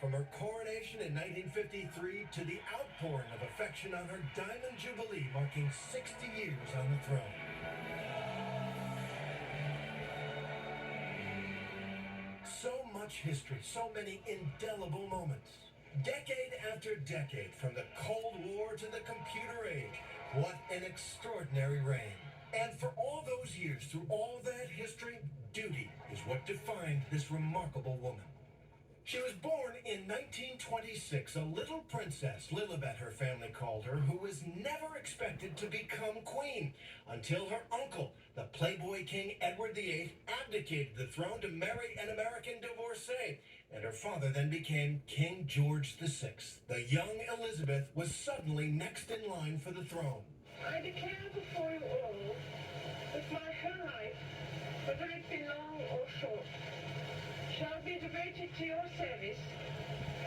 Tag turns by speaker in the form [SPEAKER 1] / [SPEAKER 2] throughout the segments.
[SPEAKER 1] From her coronation in 1953 to the outpouring of affection on her Diamond Jubilee, marking 60 years on the throne. So much history, so many indelible moments. Decade after decade, from the Cold War to the computer age, what an extraordinary reign. And for all those years, through all that history, duty is what defined this remarkable woman. She was born in 1926, a little princess, Lilibet her family called her, who was never expected to become queen until her uncle, the Playboy King Edward VIII, abdicated the throne to marry an American divorcee, and her father then became King George VI. The young Elizabeth was suddenly next in line for the throne.
[SPEAKER 2] I declare before you all that my whole life, whether it be long or short, shall be devoted to your service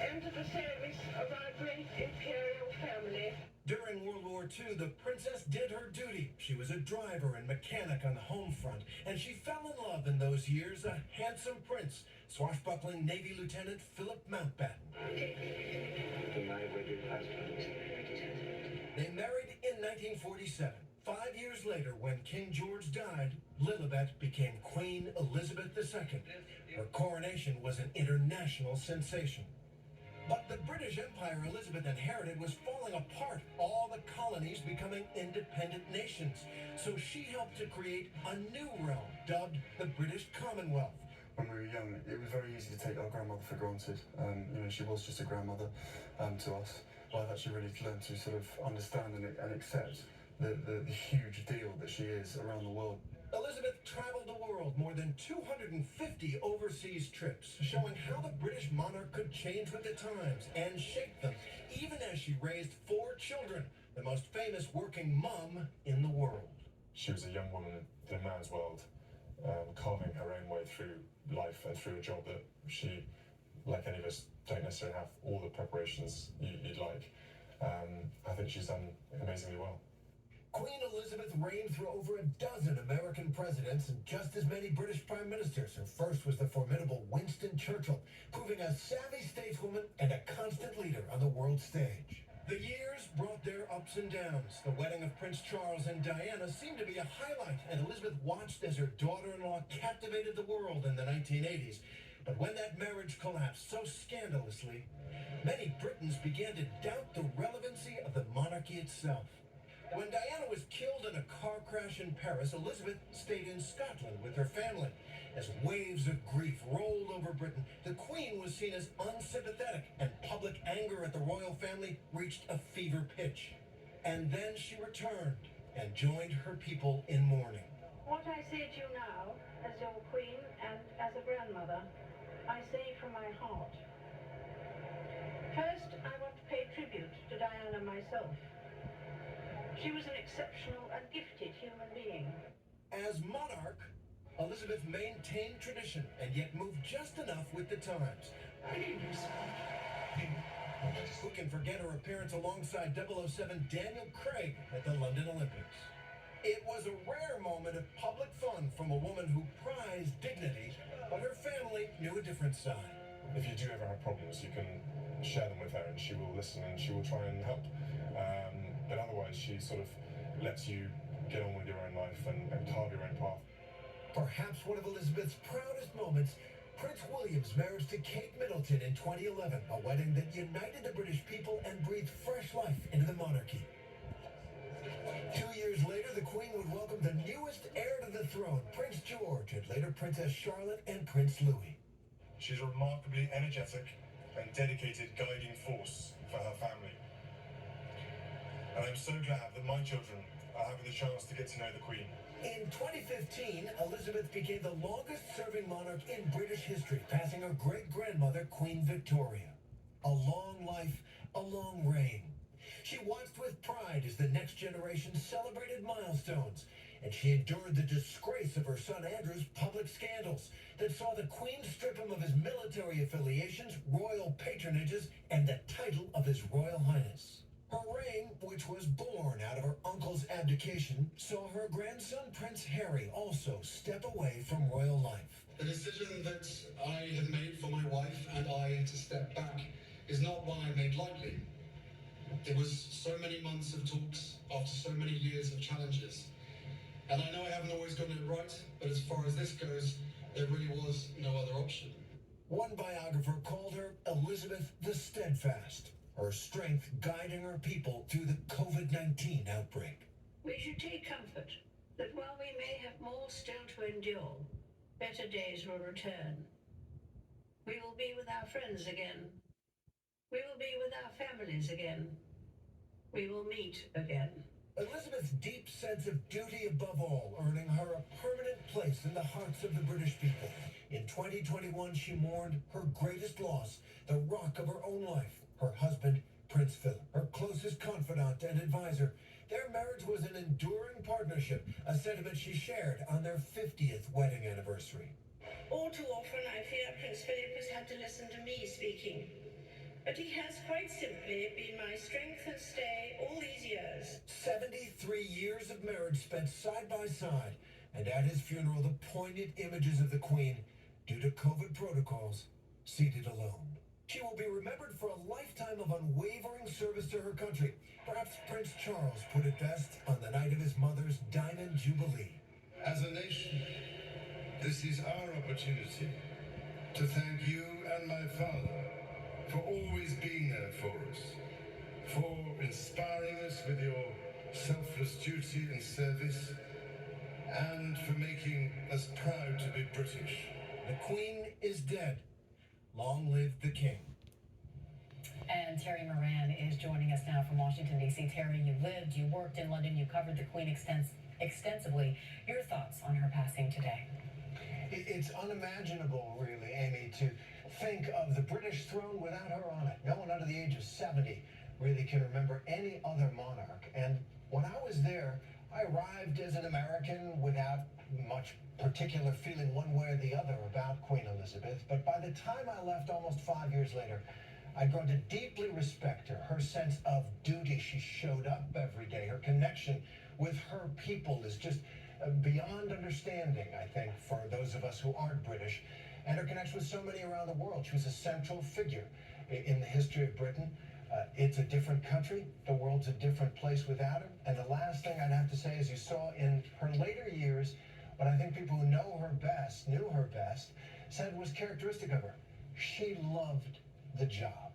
[SPEAKER 2] and to the service of our great imperial family.
[SPEAKER 1] During World War II, the princess did her duty. She was a driver and mechanic on the home front, and she fell in love in those years, a handsome prince, swashbuckling Navy Lieutenant Philip Mountbatten. They married in 1947. 5 years later, when King George died, Lilibet became Queen Elizabeth II. Her coronation was an international sensation. But the British Empire Elizabeth inherited was falling apart, all the colonies becoming independent nations. So she helped to create a new realm, dubbed the British Commonwealth.
[SPEAKER 3] When we were young, it was very easy to take our grandmother for granted. She was just a grandmother to us. I've actually really learned to sort of understand and accept the huge deal that she is around the world.
[SPEAKER 1] Elizabeth traveled the world, more than 250 overseas trips, showing how the British monarch could change with the times and shape them, even as she raised 4 children, the most famous working mum in the world.
[SPEAKER 4] She was a young woman in a man's world, carving her own way through life and through a job that she, like any of us, don't necessarily have all the preparations you'd like. I think she's done amazingly well.
[SPEAKER 1] Queen Elizabeth reigned through over a dozen American presidents and just as many British prime ministers. Her first was the formidable Winston Churchill, proving a savvy stateswoman and a constant leader on the world stage. The years brought their ups and downs. The wedding of Prince Charles and Diana seemed to be a highlight, and Elizabeth watched as her daughter-in-law captivated the world in the 1980s. But when that marriage collapsed so scandalously, many Britons began to doubt the relevancy of the monarchy itself. When Diana was killed in a car crash in Paris, Elizabeth stayed in Scotland with her family. As waves of grief rolled over Britain, the Queen was seen as unsympathetic, and public anger at the royal family reached a fever pitch. And then she returned and joined her people in mourning.
[SPEAKER 2] What I say to you now, as your queen and as a grandmother, I say from my heart. First, I want to pay tribute to Diana myself. She was an exceptional and gifted human being.
[SPEAKER 1] As monarch, Elizabeth maintained tradition and yet moved just enough with the times. Who can forget her appearance alongside 007 Daniel Craig at the London Olympics? It was a rare moment of public fun from a woman who prized dignity, but her family knew a different side.
[SPEAKER 4] If you do ever have problems, you can share them with her and she will listen and she will try and help. But otherwise, she sort of lets you get on with your own life and carve your own path.
[SPEAKER 1] Perhaps one of Elizabeth's proudest moments, Prince William's marriage to Kate Middleton in 2011, a wedding that united the British people and breathed fresh life into the monarchy. 2 years later, the Queen would welcome the newest heir to the throne, Prince George, and later Princess Charlotte and Prince Louis.
[SPEAKER 4] She's a remarkably energetic and dedicated guiding force for her family. And I'm so glad that my children are having the chance to get to know the Queen.
[SPEAKER 1] In 2015, Elizabeth became the longest-serving monarch in British history, passing her great-grandmother, Queen Victoria. A long life, a long reign. She watched with pride as the next generation celebrated milestones, and she endured the disgrace of her son Andrew's public scandals that saw the Queen strip him of his military affiliations, royal patronages, and the title of His Royal Highness. Her reign, which was born out of her uncle's abdication, saw her grandson Prince Harry also step away from royal life.
[SPEAKER 5] The decision that I have made for my wife and I to step back is not one I made lightly. It was so many months of talks after so many years of challenges. And I know I haven't always gotten it right, but as far as this goes, there really was no other option.
[SPEAKER 1] One biographer called her Elizabeth the Steadfast, her strength guiding her people through the COVID-19 outbreak.
[SPEAKER 6] We should take comfort that while we may have more still to endure, better days will return. We will be with our friends again. We will be with our families again. We will meet again.
[SPEAKER 1] Elizabeth's deep sense of duty above all earning her a permanent place in the hearts of the British people. In 2021, she mourned her greatest loss, the rock of her own life, her husband, Prince Philip, her closest confidant and advisor. Their marriage was an enduring partnership, a sentiment she shared on their 50th wedding anniversary.
[SPEAKER 2] All too often, I fear Prince Philip has had to listen to me speaking. But he has quite simply been my strength and stay all these years.
[SPEAKER 1] 73 years of marriage spent side by side, and at his funeral, the poignant images of the Queen, due to COVID protocols, seated alone. She will be remembered for a lifetime of unwavering service to her country. Perhaps Prince Charles put it best on the night of his mother's Diamond Jubilee.
[SPEAKER 7] As a nation, this is our opportunity to thank you and my father for always being there for us, for inspiring us with your selfless duty and service, and for making us proud to be British.
[SPEAKER 1] The Queen is dead. Long live the King.
[SPEAKER 8] And Terry Moran is joining us now from Washington, D.C. Terry, you lived, you worked in London, you covered the Queen extensively. Your thoughts on her passing today?
[SPEAKER 1] It's unimaginable, really, Amy, to think of the British throne without her on it. No one under the age of 70 really can remember any other monarch. And when I was there, I arrived as an American without much particular feeling one way or the other about Queen Elizabeth. But by the time I left almost 5 years later, I'd grown to deeply respect her. Her sense of duty, she showed up every day. Her connection with her people is just beyond understanding, I think, for those of us who aren't British. And her connection with so many around the world. She was a central figure in the history of Britain. It's a different country. The world's a different place without her. And the last thing I'd have to say is you saw in her later years, what I think people who know her best, knew her best, said was characteristic of her. She loved the job.